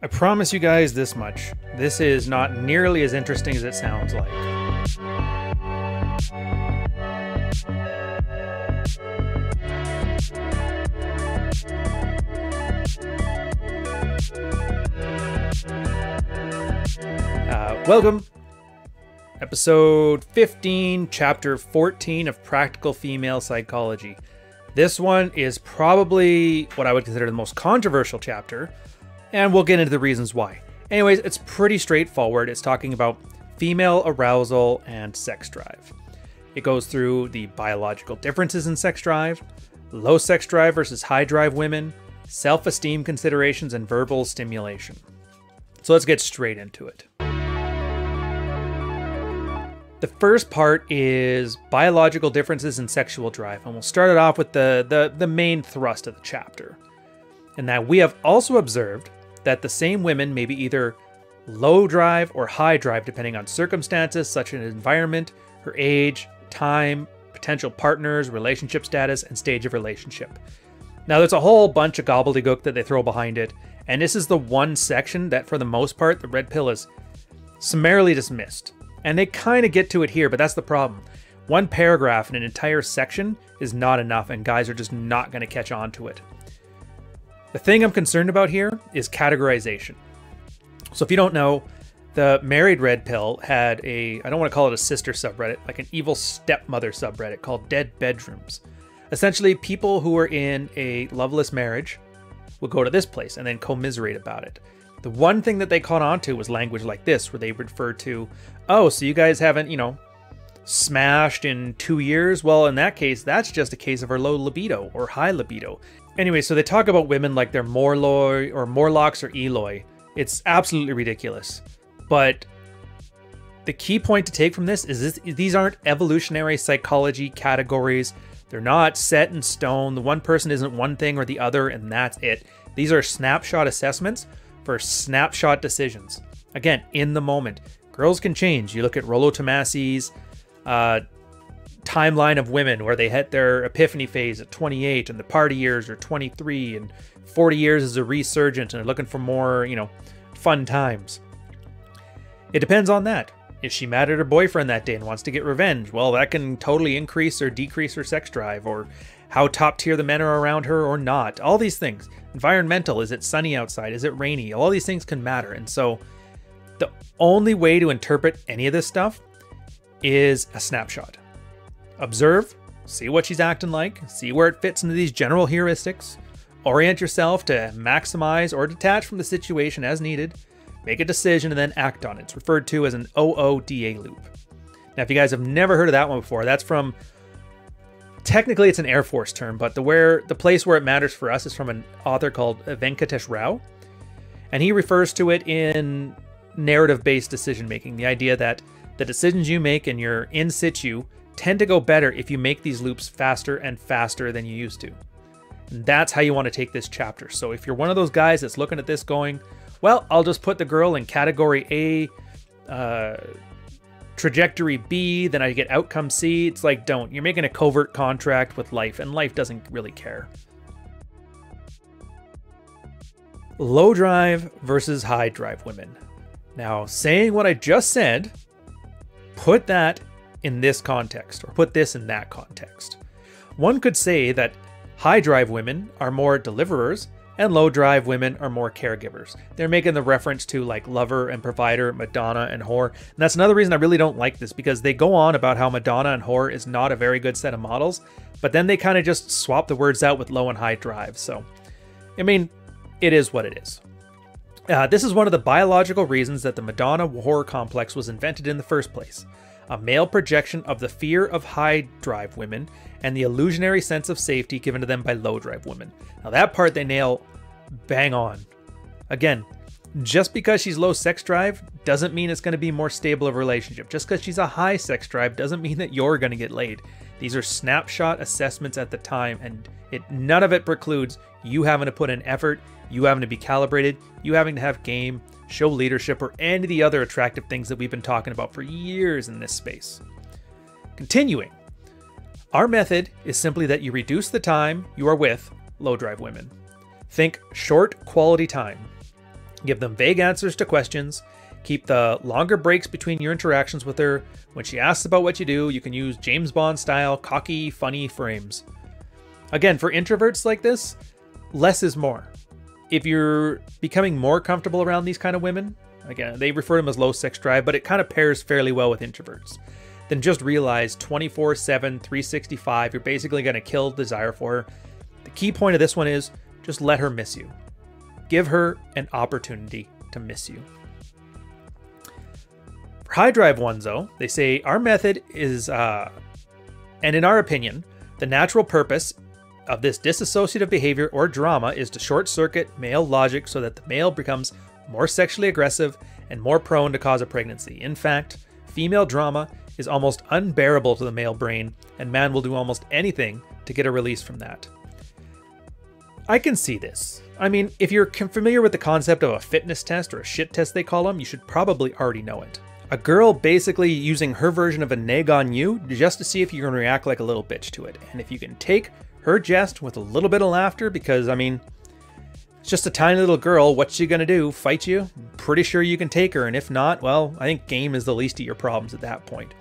I promise you guys this much. This is not nearly as interesting as it sounds like. Welcome. Episode 15, Chapter 14 of Practical Female Psychology. This one is probably what I would consider the most controversial chapter, and we'll get into the reasons why. Anyways, it's pretty straightforward. It's talking about female arousal and sex drive. It goes through the biological differences in sex drive, low sex drive versus high drive women, self-esteem considerations, and verbal stimulation. So let's get straight into it. The first part is biological differences in sexual drive, and we'll start it off with the main thrust of the chapter. And that we have also observed that the same women may be either low drive or high drive depending on circumstances such as environment, her age, time, potential partners, relationship status, and stage of relationship. Now there's a whole bunch of gobbledygook that they throw behind it, and this is the one section that for the most part the red pill is summarily dismissed. And they kind of get to it here, but that's the problem. One paragraph in an entire section is not enough, and guys are just not going to catch on to it. The thing I'm concerned about here is categorization. So if you don't know, the Married Red Pill had I don't want to call it a sister subreddit, like an evil stepmother subreddit called Dead Bedrooms. Essentially, people who are in a loveless marriage would go to this place and then commiserate about it. The one thing that they caught on to was language like this, where they refer to, oh, so you guys haven't, smashed in 2 years? Well, in that case, that's just a case of our low libido or high libido. Anyway, so they talk about women like they're Morloi or Morlocks or Eloi. It's absolutely ridiculous. But the key point to take from this is these aren't evolutionary psychology categories. They're not set in stone. The one person isn't one thing or the other, and that's it. These are snapshot assessments for snapshot decisions. Again, in the moment. Girls can change. You look at Rollo Tomasi's timeline of women where they hit their epiphany phase at 28 and the party years are 23 and 40 years is a resurgent and they're looking for more, fun times. It depends on that. If she mad at her boyfriend that day and wants to get revenge, well, that can totally increase or decrease her sex drive, or how top tier the men are around her or not. All these things. Environmental, is it sunny outside? Is it rainy? All these things can matter. And so the only way to interpret any of this stuff is a snapshot. Observe, see what she's acting like, see where it fits into these general heuristics, orient yourself to maximize or detach from the situation as needed, make a decision, and then act on it. It's referred to as an OODA loop. Now, if you guys have never heard of that one before, that's from, technically it's an Air Force term, but the place where it matters for us is from an author called Venkatesh Rao. And he refers to it in narrative-based decision-making, the idea that the decisions you make in your in situ tend to go better if you make these loops faster and faster than you used to. And that's how you want to take this chapter. So if you're one of those guys that's looking at this going, well, I'll just put the girl in category A, trajectory B, then I get outcome C. It's like, don't. You're making a covert contract with life, and life doesn't really care. Low drive versus high drive women. Now, saying what I just said, put that in this context, or put this in that context. One could say that high drive women are more deliverers and low drive women are more caregivers. They're making the reference to like lover and provider, Madonna and whore. And that's another reason I really don't like this, because they go on about how Madonna and whore is not a very good set of models, but then they kind of just swap the words out with low and high drive. So, I mean, it is what it is. This is one of the biological reasons that the Madonna whore complex was invented in the first place. A male projection of the fear of high drive women and the illusionary sense of safety given to them by low drive women. Now that part they nail bang on. Again, just because she's low sex drive doesn't mean it's going to be more stable of a relationship. Just because she's a high sex drive doesn't mean that you're going to get laid. These are snapshot assessments at the time, and none of it precludes you having to put in effort, you having to be calibrated, you having to have game, show leadership, or any of the other attractive things that we've been talking about for years in this space. Continuing, our method is simply that you reduce the time you are with low drive women. Think short quality time. Give them vague answers to questions. Keep the longer breaks between your interactions with her. When she asks about what you do, you can use James Bond style, cocky, funny frames. Again, for introverts like this, less is more. If you're becoming more comfortable around these kind of women, again, they refer to them as low sex drive, but it kind of pairs fairly well with introverts. Then just realize 24/7, 365, you're basically going to kill desire for her. The key point of this one is just let her miss you. Give her an opportunity to miss you. For high drive ones, though, they say our method is, and in our opinion, the natural purpose of this dissociative behavior or drama is to short circuit male logic so that the male becomes more sexually aggressive and more prone to cause a pregnancy. In fact, female drama is almost unbearable to the male brain, and man will do almost anything to get a release from that. I can see this. I mean, if you're familiar with the concept of a fitness test, or a shit test they call them, you should probably already know it. A girl basically using her version of a neg on you just to see if you're going to react like a little bitch to it. And if you can take her jest with a little bit of laughter, because, I mean, it's just a tiny little girl, what's she going to do? Fight you? Pretty sure you can take her, and if not, well, I think game is the least of your problems at that point.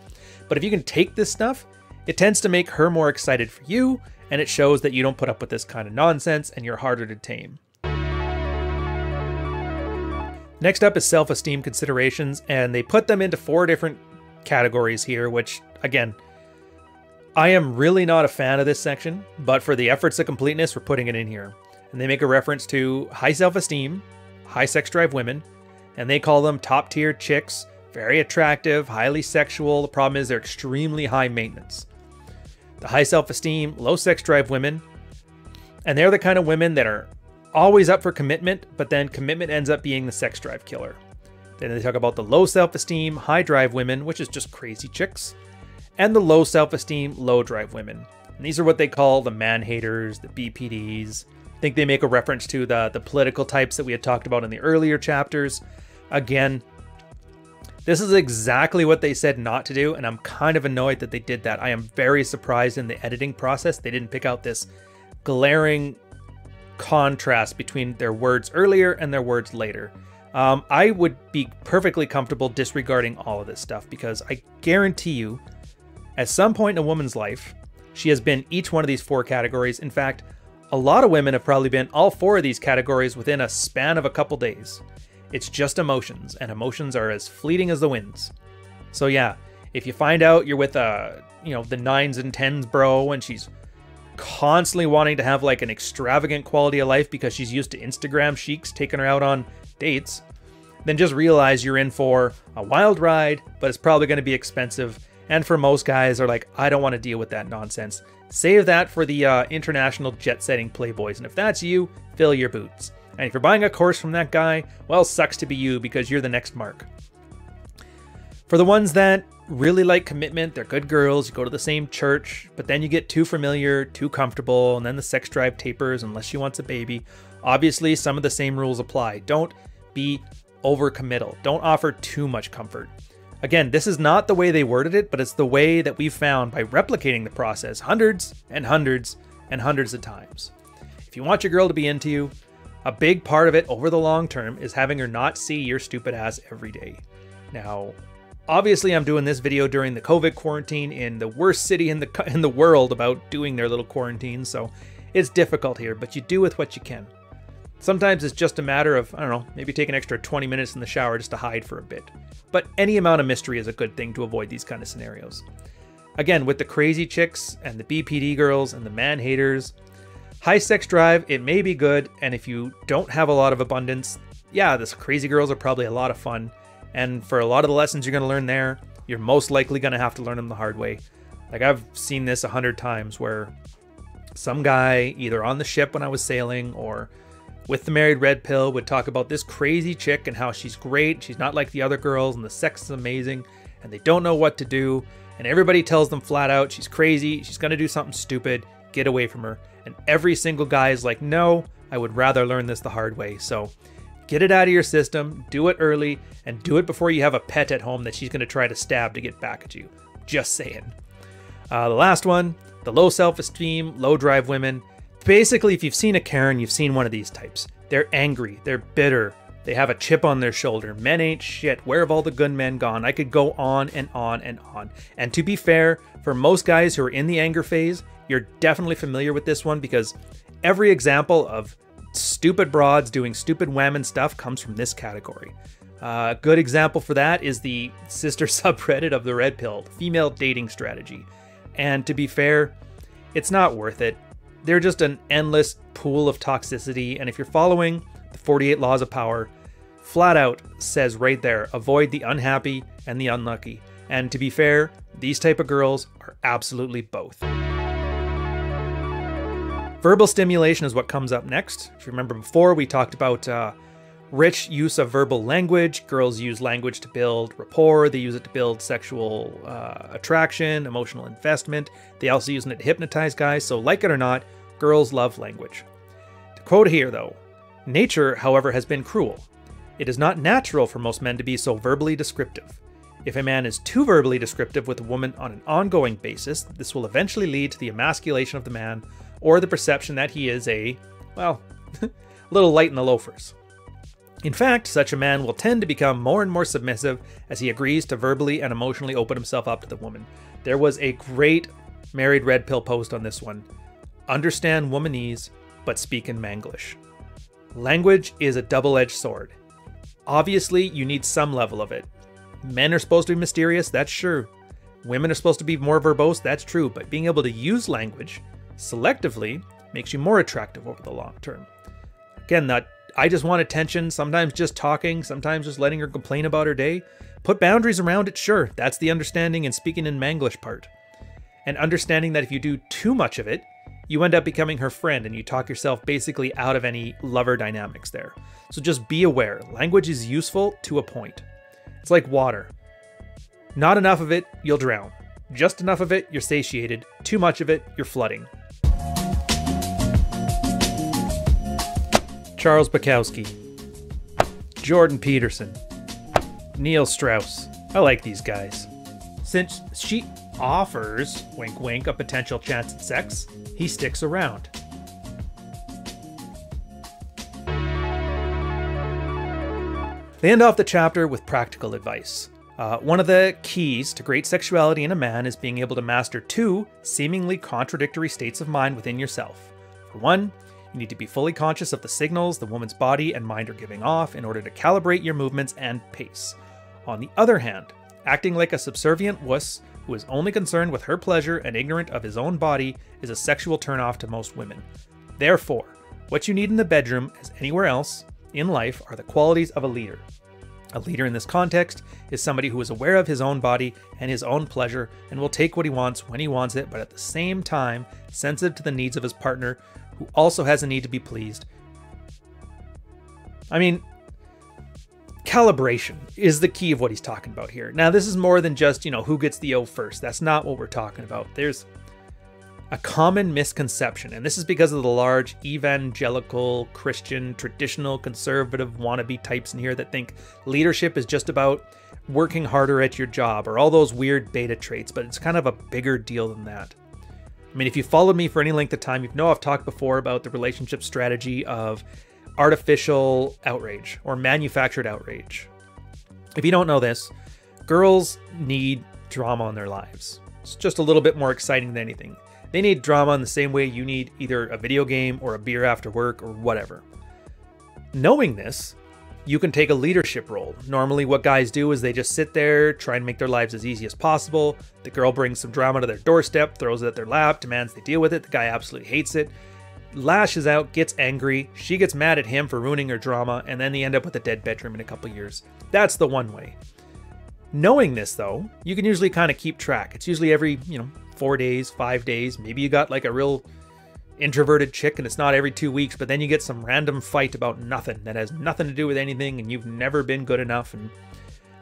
But if you can take this stuff, it tends to make her more excited for you, and it shows that you don't put up with this kind of nonsense and you're harder to tame. Next up is self-esteem considerations, and they put them into 4 different categories here, which, again, I am really not a fan of this section, but for the efforts of completeness, we're putting it in here. And they make a reference to high self-esteem, high sex drive women, and they call them top tier chicks, very attractive, highly sexual. The problem is they're extremely high maintenance. The high self-esteem, low sex drive women, and they're the kind of women that are always up for commitment, but then commitment ends up being the sex drive killer. Then they talk about the low self-esteem, high drive women, which is just crazy chicks, and the low self-esteem, low drive women. And these are what they call the man haters, the BPDs. I think they make a reference to the political types that we had talked about in the earlier chapters. Again, this is exactly what they said not to do, and I'm kind of annoyed that they did that. I am very surprised in the editing process they didn't pick out this glaring contrast between their words earlier and their words later. I would be perfectly comfortable disregarding all of this stuff, because I guarantee you, at some point in a woman's life, she has been each one of these 4 categories. In fact, a lot of women have probably been all 4 of these categories within a span of a couple days. It's just emotions, and emotions are as fleeting as the winds. So yeah, if you find out you're with the 9s and 10s bro, and she's constantly wanting to have like an extravagant quality of life because she's used to Instagram sheiks taking her out on dates, then just realize you're in for a wild ride, but it's probably going to be expensive. And for most guys are like, I don't want to deal with that nonsense. Save that for the international jet-setting playboys. And if that's you, fill your boots. And if you're buying a course from that guy, well, sucks to be you, because you're the next mark. For the ones that really like commitment, they're good girls, you go to the same church, but then you get too familiar, too comfortable, and then the sex drive tapers unless she wants a baby. Obviously, some of the same rules apply. Don't be overcommittal. Don't offer too much comfort. Again, this is not the way they worded it, but it's the way that we've found by replicating the process hundreds and hundreds and hundreds of times. If you want your girl to be into you, a big part of it over the long term is having her not see your stupid ass every day. Now, obviously I'm doing this video during the COVID quarantine in the worst city in the world about doing their little quarantine, so it's difficult here, but you do with what you can. Sometimes it's just a matter of, I don't know, maybe take an extra 20 minutes in the shower just to hide for a bit. But any amount of mystery is a good thing to avoid these kind of scenarios. Again, with the crazy chicks and the BPD girls and the man haters, high sex drive, it may be good, and if you don't have a lot of abundance, yeah, this crazy girls are probably a lot of fun. And for a lot of the lessons you're going to learn there, you're most likely going to have to learn them the hard way. Like, I've seen this 100 times where some guy, either on the ship when I was sailing or with the Married Red Pill, would talk about this crazy chick and how she's great, she's not like the other girls, and the sex is amazing, and they don't know what to do, and everybody tells them flat out, she's crazy, she's going to do something stupid, get away from her. And every single guy is like, no, I would rather learn this the hard way. So get it out of your system, do it early, and do it before you have a pet at home that she's going to try to stab to get back at you. Just saying. The last one, the low self-esteem, low drive women. Basically, if you've seen a Karen, you've seen one of these types. They're angry, they're bitter, They have a chip on their shoulder. Men ain't shit. Where have all the good men gone? I could go on and on and on. And to be fair, for most guys who are in the anger phase, you're definitely familiar with this one because every example of stupid broads doing stupid women stuff comes from this category. A good example for that is the sister subreddit of the Red Pill, female dating strategy. And to be fair, it's not worth it. They're just an endless pool of toxicity. And if you're following the 48 laws of power, flat out says right there, avoid the unhappy and the unlucky. And to be fair, these type of girls are absolutely both. Verbal stimulation is what comes up next. If you remember before, we talked about rich use of verbal language. Girls use language to build rapport. They use it to build sexual attraction, emotional investment. They also use it to hypnotize guys. So like it or not, girls love language. To quote here though, nature, however, has been cruel. It is not natural for most men to be so verbally descriptive. If a man is too verbally descriptive with a woman on an ongoing basis, this will eventually lead to the emasculation of the man or the perception that he is a, well, a little light in the loafers. In fact, such a man will tend to become more and more submissive as he agrees to verbally and emotionally open himself up to the woman. There was a great Married Red Pill post on this one. Understand womanese, but speak in Manglish. Language is a double-edged sword. Obviously, you need some level of it. Men are supposed to be mysterious, that's true. Women are supposed to be more verbose, that's true. But being able to use language selectively makes you more attractive over the long term. Again, that I just want attention, sometimes just talking, sometimes just letting her complain about her day. Put boundaries around it, sure. That's the understanding and speaking in Manglish part. And understanding that if you do too much of it, you end up becoming her friend and you talk yourself basically out of any lover dynamics there. So just be aware. Language is useful to a point. It's like water. Not enough of it, you'll drown. Just enough of it, you're satiated. Too much of it, you're flooding. Charles Bukowski, Jordan Peterson, Neil Strauss. I like these guys. Since she offers, wink wink, a potential chance at sex, he sticks around. They end off the chapter with practical advice. One of the keys to great sexuality in a man is being able to master two seemingly contradictory states of mind within yourself. For one, you need to be fully conscious of the signals the woman's body and mind are giving off in order to calibrate your movements and pace. On the other hand, acting like a subservient wuss who is only concerned with her pleasure and ignorant of his own body is a sexual turnoff to most women. Therefore, what you need in the bedroom, as anywhere else in life, are the qualities of a leader. A leader in this context is somebody who is aware of his own body and his own pleasure and will take what he wants when he wants it, but at the same time sensitive to the needs of his partner, who also has a need to be pleased. I mean, calibration is the key of what he's talking about here. Now, this is more than just, who gets the O first. That's not what we're talking about. There's a common misconception, and this is because of the large evangelical, Christian, traditional, conservative wannabe types in here that think leadership is just about working harder at your job or all those weird beta traits, but it's kind of a bigger deal than that. I mean, if you followed me for any length of time, you know I've talked before about the relationship strategy of artificial outrage or manufactured outrage. If you don't know this, girls need drama in their lives. It's just a little bit more exciting than anything. They need drama in the same way you need either a video game or a beer after work or whatever. Knowing this, you can take a leadership role. Normally what guys do is they just sit there, try and make their lives as easy as possible. The girl brings some drama to their doorstep, throws it at their lap, demands they deal with it. The guy absolutely hates it, lashes out, gets angry. She gets mad at him for ruining her drama, and then they end up with a dead bedroom in a couple years. That's the one way. Knowing this though, you can usually kind of keep track. It's usually every, 4 days, 5 days. Maybe you got like a real introverted chick and it's not every 2 weeks, but then you get some random fight about nothing that has nothing to do with anything and you've never been good enough. And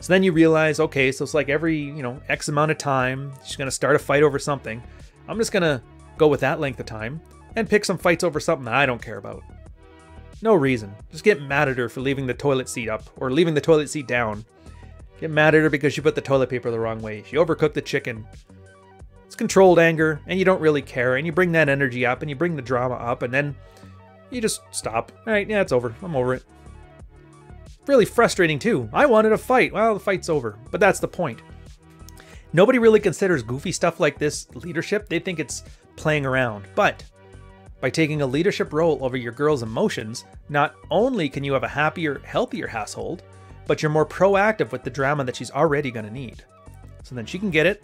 so then you realize, okay, so it's like every, X amount of time, she's going to start a fight over something. I'm just going to go with that length of time and pick some fights over something that I don't care about. No reason. Just get mad at her for leaving the toilet seat up or leaving the toilet seat down. Get mad at her because she put the toilet paper the wrong way. She overcooked the chicken. It's controlled anger, and you don't really care, and you bring that energy up, and you bring the drama up, and then you just stop. All right, yeah, it's over. I'm over it. really frustrating too. I wanted a fight. Well, the fight's over, but that's the point. Nobody really considers goofy stuff like this leadership. They think it's playing around. But by taking a leadership role over your girl's emotions, not only can you have a happier, healthier household, but you're more proactive with the drama that she's already going to need. So then she can get it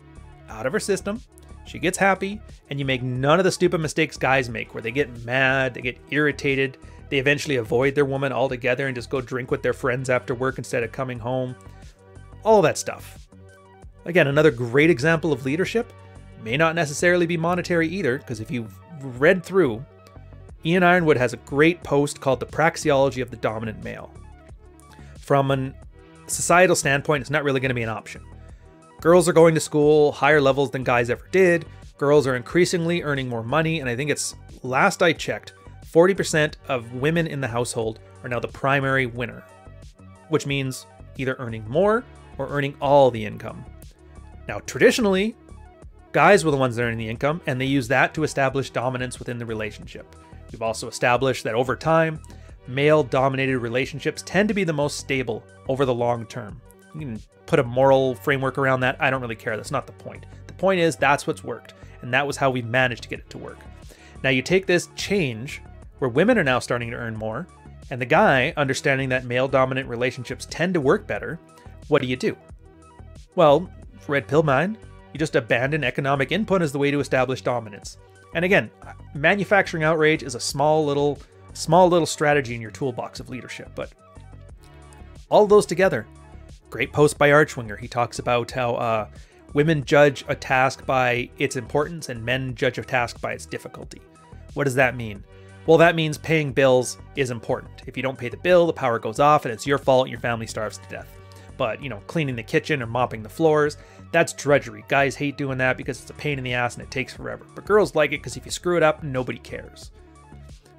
out of her system, she gets happy, and you make none of the stupid mistakes guys make where they get mad, they get irritated, they eventually avoid their woman altogether and just go drink with their friends after work instead of coming home. All that stuff. Again, another great example of leadership. May not necessarily be monetary either, because if you've read through, Ian Ironwood has a great post called The Praxeology of the Dominant Male. From a societal standpoint, it's not really going to be an option. Girls are going to school higher levels than guys ever did. Girls are increasingly earning more money, and I think it's, last I checked, 40% of women in the household are now the primary winner, which means either earning more or earning all the income. Now, traditionally, guys were the ones earning the income, and they use that to establish dominance within the relationship. We've also established that over time, male-dominated relationships tend to be the most stable over the long term. You can put a moral framework around that. I don't really care. That's not the point. The point is that's what's worked, and that was how we managed to get it to work. Now you take this change where women are now starting to earn more, and the guy understanding that male-dominant relationships tend to work better. What do? Well, for red pill mind, you just abandon economic input as the way to establish dominance. And again, manufacturing outrage is a small little strategy in your toolbox of leadership, but all those together. Great post by Archwinger. He talks about how women judge a task by its importance and men judge a task by its difficulty. What does that mean? Well, that means paying bills is important. If you don't pay the bill, the power goes off and it's your fault and your family starves to death. But, cleaning the kitchen or mopping the floors, that's drudgery. Guys hate doing that because it's a pain in the ass and it takes forever. But girls like it because if you screw it up, nobody cares.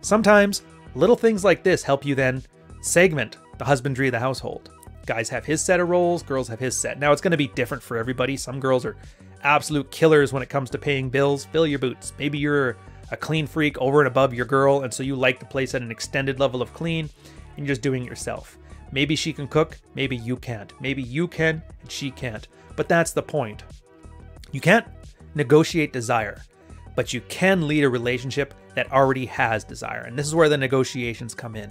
Sometimes little things like this help you then segment the husbandry of the household. Guys have his set of roles, girls have his set. Now it's going to be different for everybody. Some girls are absolute killers when it comes to paying bills. Fill your boots. Maybe you're a clean freak over and above your girl, and so you like the place at an extended level of clean, and you're just doing it yourself. Maybe she can cook, maybe you can't. Maybe you can, and she can't. But that's the point. You can't negotiate desire, but you can lead a relationship that already has desire. And this is where the negotiations come in.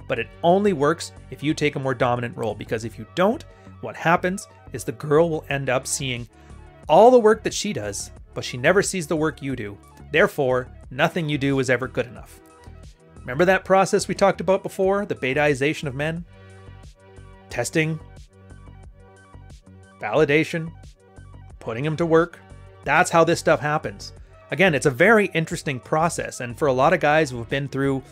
But it only works if you take a more dominant role, because if you don't, what happens is the girl will end up seeing all the work that she does, but she never sees the work you do. Therefore, nothing you do is ever good enough. Remember that process we talked about before, the betaization of men? Testing, validation, putting them to work. That's how this stuff happens. Again, it's a very interesting process, and for a lot of guys who have been through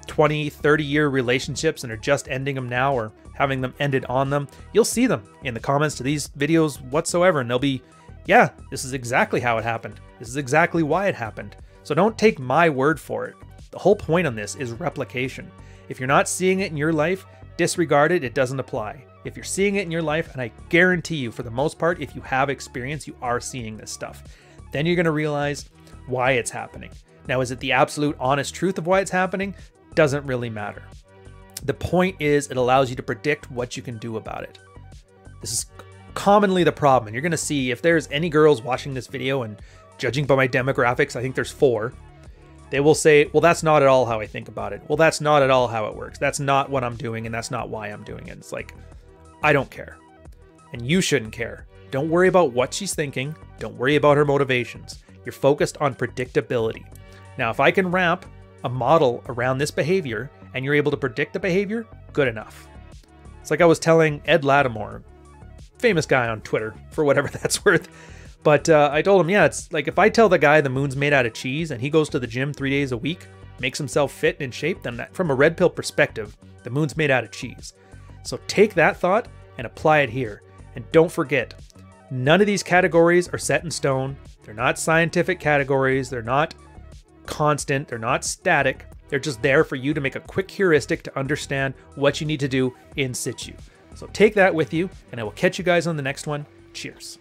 20, 30-year relationships and are just ending them now or having them ended on them, you'll see them in the comments to these videos whatsoever, and they'll be, yeah, this is exactly how it happened. This is exactly why it happened. So don't take my word for it. The whole point on this is replication. If you're not seeing it in your life, disregard it, it doesn't apply. If you're seeing it in your life, and I guarantee you, for the most part, if you have experience, you are seeing this stuff, then you're going to realize why it's happening. Now, is it the absolute honest truth of why it's happening? Doesn't really matter. The point is it allows you to predict what you can do about it. This is commonly the problem. And you're going to see if there's any girls watching this video, and judging by my demographics, I think there's 4. They will say, well, that's not at all how I think about it. Well, that's not at all how it works. That's not what I'm doing, and that's not why I'm doing it. It's like, I don't care. And you shouldn't care. Don't worry about what she's thinking. Don't worry about her motivations. You're focused on predictability. Now, if I can wrap a model around this behavior and you're able to predict the behavior, good enough. It's like I was telling Ed Lattimore, famous guy on Twitter, for whatever that's worth. But I told him, yeah, it's like if I tell the guy the moon's made out of cheese and he goes to the gym 3 days a week, makes himself fit and in shape, then that, from a red pill perspective, the moon's made out of cheese. So take that thought and apply it here. And don't forget, none of these categories are set in stone. They're not scientific categories. They're not constant. They're not static. They're just there for you to make a quick heuristic to understand what you need to do in situ. So take that with you, and I will catch you guys on the next one. Cheers.